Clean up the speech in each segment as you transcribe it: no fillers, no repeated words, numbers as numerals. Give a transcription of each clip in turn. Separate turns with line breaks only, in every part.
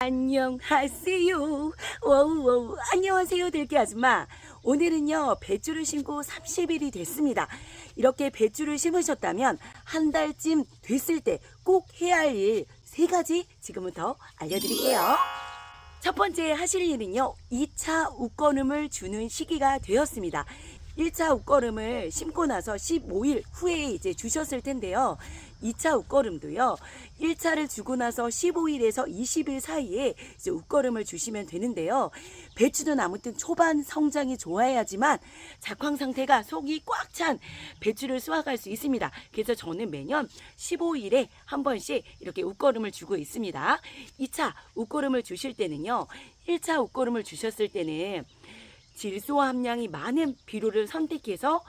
안녕하세요. 워우워우. 안녕하세요, 들깨 아줌마. 오늘은요, 배추를 심고 30일이 됐습니다. 이렇게 배추를 심으셨다면 한 달쯤 됐을 때 꼭 해야 할 일 3가지 지금부터 알려드릴게요. 첫 번째 하실 일은요, 2차 웃거름을 주는 시기가 되었습니다. 1차 웃거름을 심고 나서 15일 후에 이제 주셨을 텐데요. 2차 웃거름도요, 1차를 주고 나서 15일에서 20일 사이에 이제 웃거름을 주시면 되는데요. 배추는 아무튼 초반 성장이 좋아야지만 작황 상태가 속이 꽉 찬 배추를 수확할 수 있습니다. 그래서 저는 매년 15일에 한 번씩 이렇게 웃거름을 주고 있습니다. 2차 웃거름을 주실 때는요, 1차 웃거름을 주셨을 때는 질소 함량이 많은 비료를 선택해서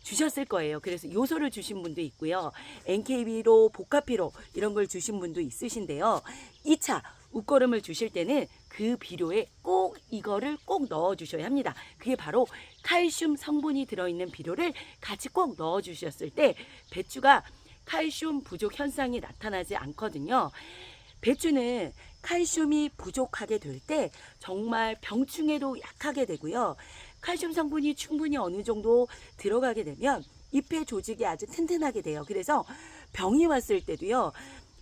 주셨을 거예요. 그래서 요소를 주신 분도 있고요. NK비료, 복합비료 이런 걸 주신 분도 있으신데요. 2차 웃거름을 주실 때는 그 비료에 꼭 이거를 꼭 넣어 주셔야 합니다. 그게 바로 칼슘 성분이 들어있는 비료를 같이 꼭 넣어 주셨을 때 배추가 칼슘 부족 현상이 나타나지 않거든요. 배추는 칼슘이 부족하게 될 때 정말 병충해도 약하게 되고요. 칼슘 성분이 충분히 어느 정도 들어가게 되면 잎의 조직이 아주 튼튼하게 돼요. 그래서 병이 왔을 때도요,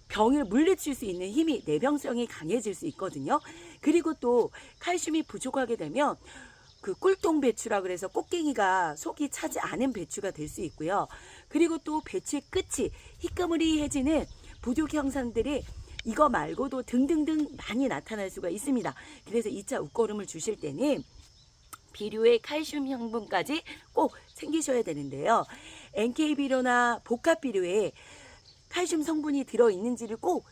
병을 물리칠 수 있는 힘이, 내병성이 강해질 수 있거든요. 그리고 또 칼슘이 부족하게 되면 그 꿀통 배추라 그래서 꽃갱이가 속이 차지 않은 배추가 될 수 있고요. 그리고 또 배추의 끝이 희끄무리해지는 부족 형상들이 이거 말고도 등등등 많이 나타날 수가 있습니다. 그래서 2차 웃거름을 주실 때는 비료의 칼슘 성분까지 꼭 챙기셔야 되는데요. NK비료나 복합비료에 칼슘 성분이 들어있는지를 꼭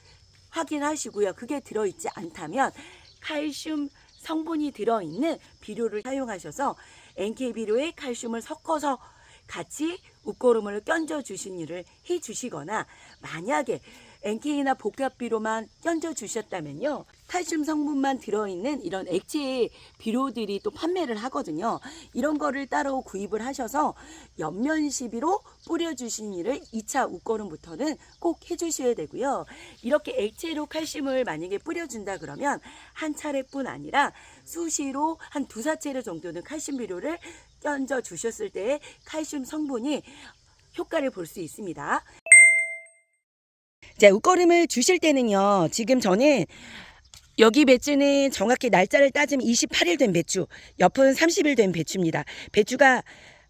확인하시고요. 그게 들어있지 않다면 칼슘 성분이 들어있는 비료를 사용하셔서 NK비료에 칼슘을 섞어서 같이 웃거름을 껴줘 주신 일을 해 주시거나, 만약에 NK나 복합비료만 껴줘 주셨다면요, 칼슘 성분만 들어있는 이런 액체 비료들이 또 판매를 하거든요. 이런 거를 따로 구입을 하셔서 옆면 시비로 뿌려주신 일을 2차 웃거름부터는 꼭 해주셔야 되고요. 이렇게 액체로 칼슘을 만약에 뿌려준다 그러면 한 차례뿐 아니라 수시로 한 2~4차례 정도는 칼슘 비료를 껴줘 주셨을 때 칼슘 성분이 효과를 볼 수 있습니다. 자, 웃거름을 주실 때는요, 지금 저는 여기 배추는 정확히 날짜를 따지면 28일 된 배추, 옆은 30일 된 배추입니다. 배추가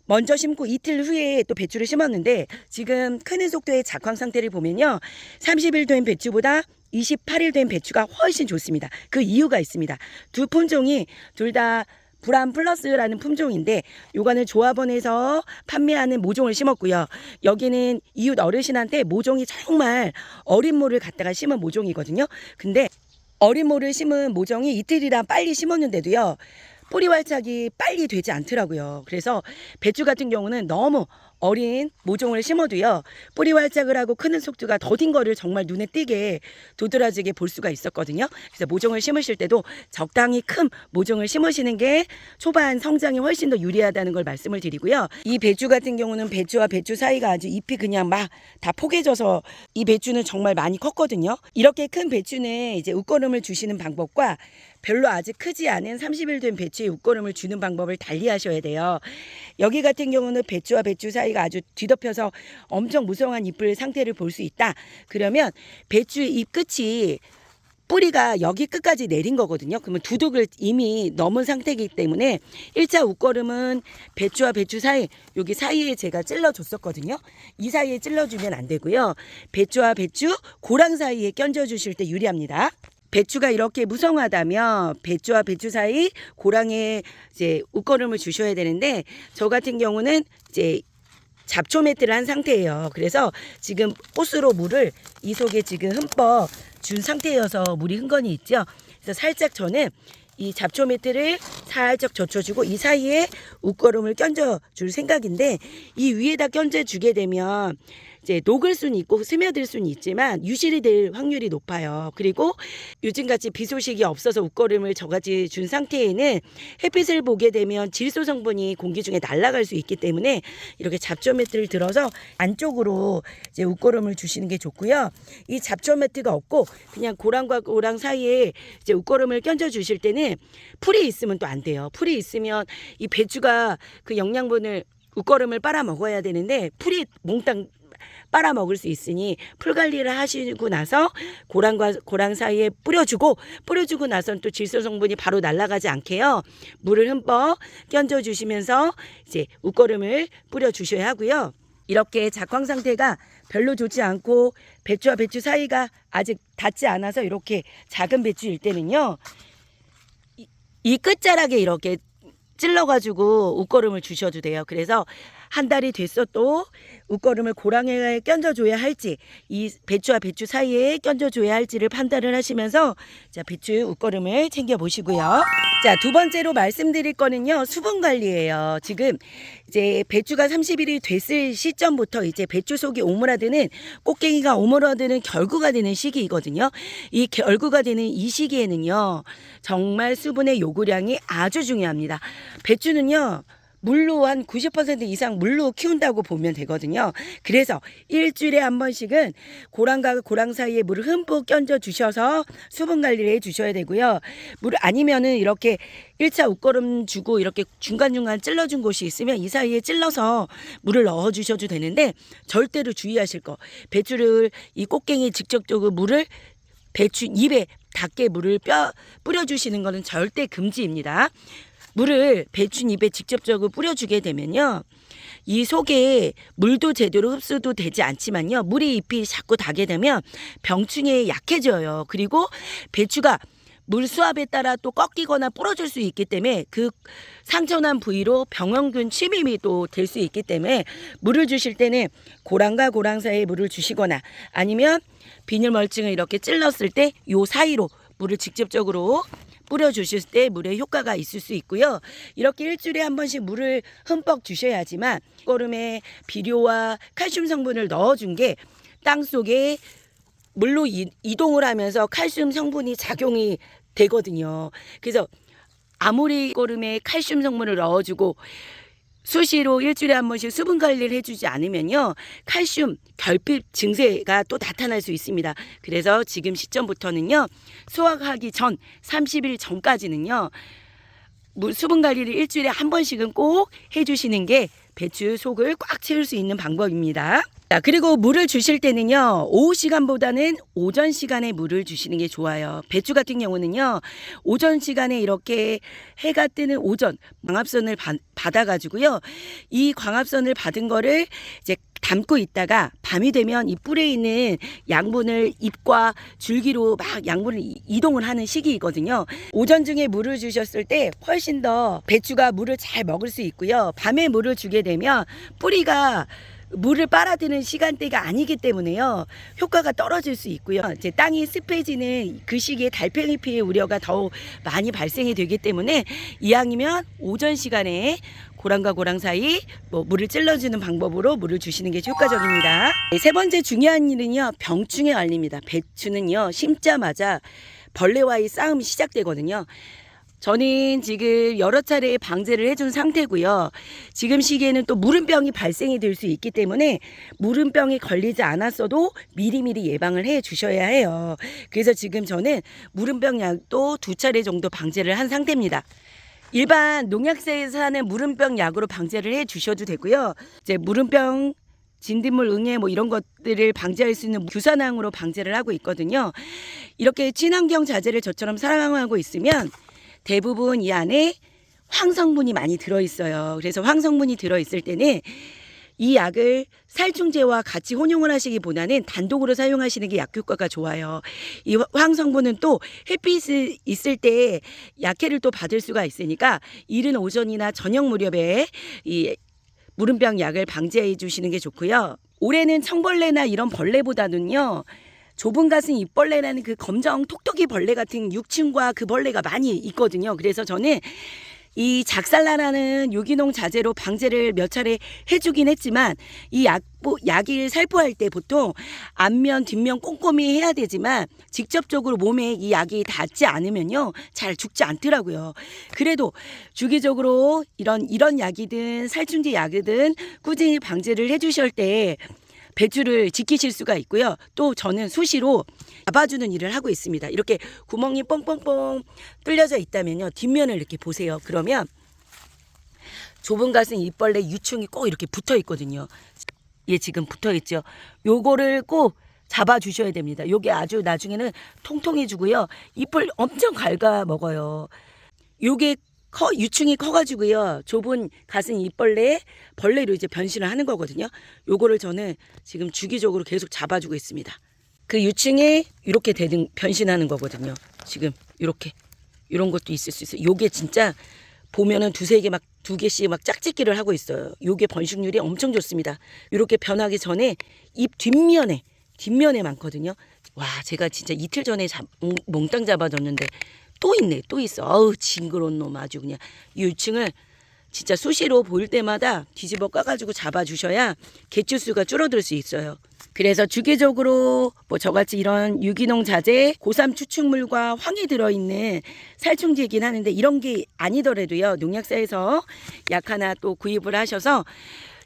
먼저 심고 이틀 후에 또 배추를 심었는데 지금 크는 속도의 작황 상태를 보면요, 30일 된 배추보다 28일 된 배추가 훨씬 좋습니다. 그 이유가 있습니다. 두 품종이 둘 다 불안 플러스라는 품종인데, 요거는 조합원에서 판매하는 모종을 심었고요. 여기는 이웃 어르신한테 모종이 정말 어린 모를 갖다가 심은 모종이거든요. 근데 어린 모를 심은 모종이 이틀이라 빨리 심었는데도요, 뿌리 활착이 빨리 되지 않더라고요. 그래서 배추 같은 경우는 너무 어린 모종을 심어도요, 뿌리 활착을 하고 크는 속도가 더딘 거를 정말 눈에 띄게 도드라지게 볼 수가 있었거든요. 그래서 모종을 심으실 때도 적당히 큰 모종을 심으시는 게 초반 성장이 훨씬 더 유리하다는 걸 말씀을 드리고요. 이 배추 같은 경우는 배추와 배추 사이가 아주 잎이 그냥 막 다 포개져서 이 배추는 정말 많이 컸거든요. 이렇게 큰 배추는 이제 웃거름을 주시는 방법과 별로 아직 크지 않은 30일 된 배추에 웃거름을 주는 방법을 달리 하셔야 돼요. 여기 같은 경우는 배추와 배추 사이가 아주 뒤덮여서 엄청 무성한 잎을 상태를 볼 수 있다. 그러면 배추 잎 끝이 뿌리가 여기 끝까지 내린 거거든요. 그러면 두둑을 이미 넘은 상태이기 때문에 1차 웃거름은 배추와 배추 사이, 여기 사이에 제가 찔러줬었거든요. 이 사이에 찔러주면 안 되고요. 배추와 배추 고랑 사이에 껴주실 때 유리합니다. 배추가 이렇게 무성하다면 배추와 배추 사이 고랑에 이제 웃거름을 주셔야 되는데, 저 같은 경우는 이제 잡초 매트를 한 상태예요. 그래서 지금 호스로 물을 이 속에 지금 흠뻑 준 상태여서 물이 흥건히 있죠. 그래서 살짝 저는 이 잡초 매트를 살짝 젖혀주고 이 사이에 웃거름을 껴줘 줄 생각인데, 이 위에다 껴줘 주게 되면 이제 녹을 수는 있고 스며들 수는 있지만 유실이 될 확률이 높아요. 그리고 요즘같이 비 소식이 없어서 웃거름을 저같이 준 상태에는 햇빛을 보게 되면 질소 성분이 공기 중에 날아갈 수 있기 때문에 이렇게 잡초 매트를 들어서 안쪽으로 이제 웃거름을 주시는 게 좋고요. 이 잡초 매트가 없고 그냥 고랑과 고랑 사이에 이제 웃거름을 껴줘 주실 때는 풀이 있으면 또 안 돼요. 풀이 있으면 이 배추가 그 영양분을 웃거름을 빨아 먹어야 되는데 풀이 몽땅 빨아 먹을 수 있으니 풀 관리를 하시고 나서 고랑과 고랑 사이에 뿌려주고 나서는 또 질소 성분이 바로 날아가지 않게요. 물을 흠뻑 끼얹어 주시면서 이제 웃거름을 뿌려 주셔야 하고요. 이렇게 작황 상태가 별로 좋지 않고 배추와 배추 사이가 아직 닿지 않아서 이렇게 작은 배추일 때는요. 이 끝자락에 이렇게 찔러가지고 웃거름을 주셔도 돼요. 그래서 한 달이 됐어도 웃거름을 고랑에 껴줘야 할지 이 배추와 배추 사이에 껴줘야 할지를 판단을 하시면서 자 배추 웃거름을 챙겨 보시고요. 자, 두 번째로 말씀드릴 거는요, 수분 관리예요. 지금 이제 배추가 30일이 됐을 시점부터 이제 배추 속이 오므라드는 꽃갱이가 오므라드는 결구가 되는 시기이거든요. 이 결구가 되는 이 시기에는요, 정말 수분의 요구량이 아주 중요합니다. 배추는요, 물로 한 90% 이상 물로 키운다고 보면 되거든요. 그래서 일주일에 한 번씩은 고랑과 고랑 사이에 물을 흠뻑 끼얹어 주셔서 수분 관리를 해 주셔야 되고요. 물을 아니면은 이렇게 1차 웃거름 주고 이렇게 중간중간 찔러준 곳이 있으면 이 사이에 찔러서 물을 넣어 주셔도 되는데 절대로 주의하실 거. 배추를 이 꽃갱이 직접적으로 물을 배추 입에 닿게 물을 뿌려주시는 것은 절대 금지입니다. 물을 배추잎에 직접적으로 뿌려주게 되면요, 이 속에 물도 제대로 흡수도 되지 않지만요, 물이 잎이 자꾸 닿게 되면 병충해에 약해져요. 그리고 배추가 물 수압에 따라 또 꺾이거나 부러질 수 있기 때문에 그 상처난 부위로 병원균 침입이 또 될 수 있기 때문에 물을 주실 때는 고랑과 고랑 사이에 물을 주시거나 아니면 비닐 멀칭을 이렇게 찔렀을 때 요 사이로 물을 직접적으로 뿌려주실 때 물의 효과가 있을 수 있고요. 이렇게 일주일에 한 번씩 물을 흠뻑 주셔야지만 거름에 비료와 칼슘 성분을 넣어준 게 땅속에 물로 이동을 하면서 칼슘 성분이 작용이 되거든요. 그래서 아무리 거름에 칼슘 성분을 넣어주고 수시로 일주일에 한 번씩 수분 관리를 해주지 않으면요, 칼슘 결핍 증세가 또 나타날 수 있습니다. 그래서 지금 시점부터는요, 수확하기 전 30일 전까지는요, 수분 관리를 일주일에 한 번씩은 꼭 해주시는 게 배추 속을 꽉 채울 수 있는 방법입니다. 자, 그리고 물을 주실 때는요, 오후 시간보다는 오전 시간에 물을 주시는 게 좋아요. 배추 같은 경우는요, 오전 시간에 이렇게 해가 뜨는 오전 광합선을 받아가지고요, 이 광합선을 받은 거를 이제 담고 있다가 밤이 되면 이 뿔에 있는 양분을 잎과 줄기로 막 양분을 이동을 하는 시기이거든요. 오전 중에 물을 주셨을 때 훨씬 더 배추가 물을 잘 먹을 수 있고요. 밤에 물을 주게 되면 뿌리가 물을 빨아들이는 시간대가 아니기 때문에요, 효과가 떨어질 수 있고요. 이제 땅이 습해지는 그 시기에 달팽이 피해 우려가 더욱 많이 발생이 되기 때문에 이왕이면 오전 시간에 고랑과 고랑 사이 물을 찔러주는 방법으로 물을 주시는 게 효과적입니다. 세 번째 중요한 일은요, 병충해 관리입니다. 배추는요, 심자마자 벌레와의 싸움이 시작되거든요. 저는 지금 여러 차례 방제를 해준 상태고요. 지금 시기에는 또 물음병이 발생이 될 수 있기 때문에 물음병이 걸리지 않았어도 미리미리 예방을 해 주셔야 해요. 그래서 지금 저는 물음병 약도 2차례 정도 방제를 한 상태입니다. 일반 농약사에서 하는 물음병 약으로 방제를 해 주셔도 되고요. 이제 물음병, 진딧물, 응애 이런 것들을 방지할 수 있는 규산황으로 방제를 하고 있거든요. 이렇게 친환경 자재를 저처럼 사랑하고 있으면 대부분 이 안에 황성분이 많이 들어있어요. 그래서 황성분이 들어있을 때는 이 약을 살충제와 같이 혼용을 하시기보다는 단독으로 사용하시는 게 약 효과가 좋아요. 이 황성분은 또 햇빛이 있을 때 약해를 또 받을 수가 있으니까 이른 오전이나 저녁 무렵에 이 물음병 약을 방지해 주시는 게 좋고요. 올해는 청벌레나 이런 벌레보다는요, 좁은 가슴 입벌레라는 그 검정 톡톡이 벌레 같은 육층과 그 벌레가 많이 있거든요. 그래서 저는 이 작살나라는 유기농 자재로 방제를 몇 차례 해주긴 했지만 이 약을 살포할 때 보통 앞면 뒷면 꼼꼼히 해야 되지만 직접적으로 몸에 이 약이 닿지 않으면요 잘 죽지 않더라고요. 그래도 주기적으로 이런 약이든 살충제 약이든 꾸준히 방제를 해주실 때 배추를 지키실 수가 있고요. 또 저는 수시로 잡아주는 일을 하고 있습니다. 이렇게 구멍이 뻥뻥뻥 뚫려져 있다면요. 뒷면을 이렇게 보세요. 그러면 좁은 가슴 잎벌레 유충이 꼭 이렇게 붙어 있거든요. 얘 지금 붙어 있죠. 요거를 꼭 잡아주셔야 됩니다. 요게 아주 나중에는 통통해지고요. 잎을 엄청 갉아 먹어요. 요게 유충이 커가지고요. 좁은 가슴 잎벌레에 벌레로 이제 변신을 하는 거거든요. 요거를 저는 지금 주기적으로 계속 잡아주고 있습니다. 그 유충이 이렇게 변신하는 거거든요. 지금 이렇게 이런 것도 있을 수 있어요. 요게 진짜 보면은 두 개씩 막 짝짓기를 하고 있어요. 요게 번식률이 엄청 좋습니다. 이렇게 변하기 전에 잎 뒷면에 많거든요. 와, 제가 진짜 이틀 전에 몽땅 잡아줬는데 또 있네, 또 있어. 어우, 징그러운 놈 아주 그냥. 이 유충을 진짜 수시로 보일 때마다 뒤집어 까가지고 잡아주셔야 개체수가 줄어들 수 있어요. 그래서 주기적으로 뭐 저같이 이런 유기농 자재, 고삼 추출물과 황이 들어있는 살충제이긴 하는데 이런 게 아니더라도요. 농약사에서 약 하나 또 구입을 하셔서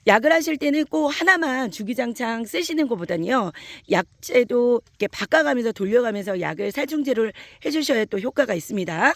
약을 하실 때는 꼭 하나만 주기장창 쓰시는 것보다는요. 약재도 이렇게 바꿔가면서 돌려가면서 약을 살충제를 해주셔야 또 효과가 있습니다.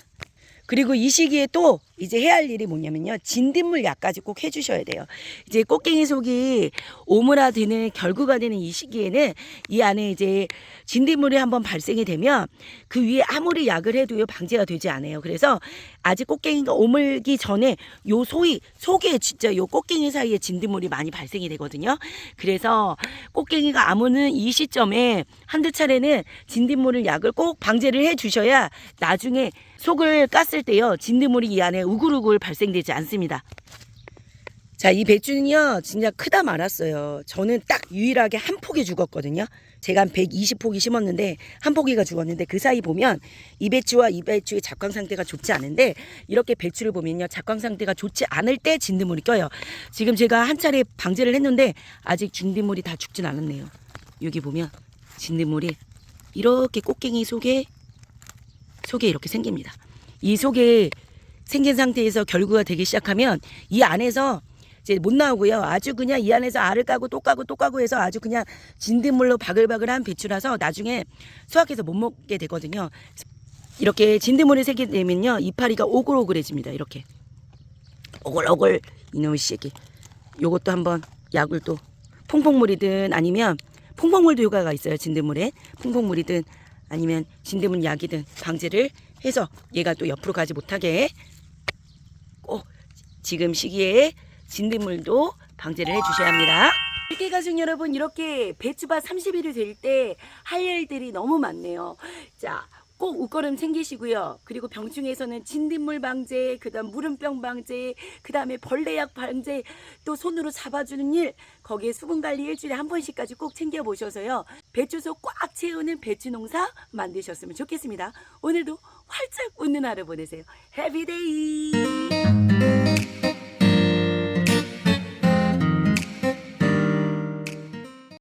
그리고 이 시기에 또 이제 해야 할 일이 뭐냐면요. 진딧물 약까지 꼭 해주셔야 돼요. 이제 꽃갱이 속이 오므라드는 결구가 되는 이 시기에는 이 안에 이제 진딧물이 한번 발생이 되면 그 위에 아무리 약을 해도요 방제가 되지 않아요. 그래서 아직 꽃갱이가 오물기 전에 요 속에 진짜 요 꽃갱이 사이에 진딧물이 많이 발생이 되거든요. 그래서 꽃갱이가 아무는 이 시점에 한두 차례는 진딧물을 약을 꼭 방제를 해 주셔야 나중에 속을 깠을 때요 진딧물이 이 안에 우글우글 발생되지 않습니다. 자, 이 배추는요 진짜 크다 말았어요. 저는 딱 유일하게 한 포기 죽었거든요. 제가 한 120포기 심었는데 한 포기가 죽었는데 그 사이 보면 이 배추와 이 배추의 작황 상태가 좋지 않은데 이렇게 배추를 보면요 작황 상태가 좋지 않을 때 진딧물이 껴요. 지금 제가 한 차례 방제를 했는데 아직 진딧물이 다 죽진 않았네요. 여기 보면 진딧물이 이렇게 꽃갱이 속에 이렇게 생깁니다. 이 속에 생긴 상태에서 결구가 되기 시작하면 이 안에서 이제 못 나오고요. 아주 그냥 이 안에서 알을 까고 또 까고 해서 아주 그냥 진딧물로 바글바글한 배추라서 나중에 수확해서 못 먹게 되거든요. 이렇게 진딧물이 생기게 되면요 이파리가 오글오글해집니다. 이렇게 오글오글 이놈의 새끼. 요것도 한번 약을 또 퐁퐁물이든 아니면 퐁퐁물도 효과가 있어요. 진딧물에 퐁퐁물이든 아니면 진딧물 약이든 방제를 해서 얘가 또 옆으로 가지 못하게 꼭 지금 시기에 진딧물도 방제를 해주셔야 합니다. 일개 가족 여러분, 이렇게 배추밭 30일이 될 때 할 일들이 너무 많네요. 자, 꼭 옷걸음 챙기시고요. 그리고 병충해서는 진딧물 방제, 그 다음 물음병 방제, 그 다음에 벌레약 방제, 또 손으로 잡아주는 일, 거기에 수분관리 일주일에 한 번씩까지 꼭 챙겨보셔서요. 배추속 꽉 채우는 배추 농사 만드셨으면 좋겠습니다. 오늘도 활짝 웃는 하루 보내세요. 해피데이!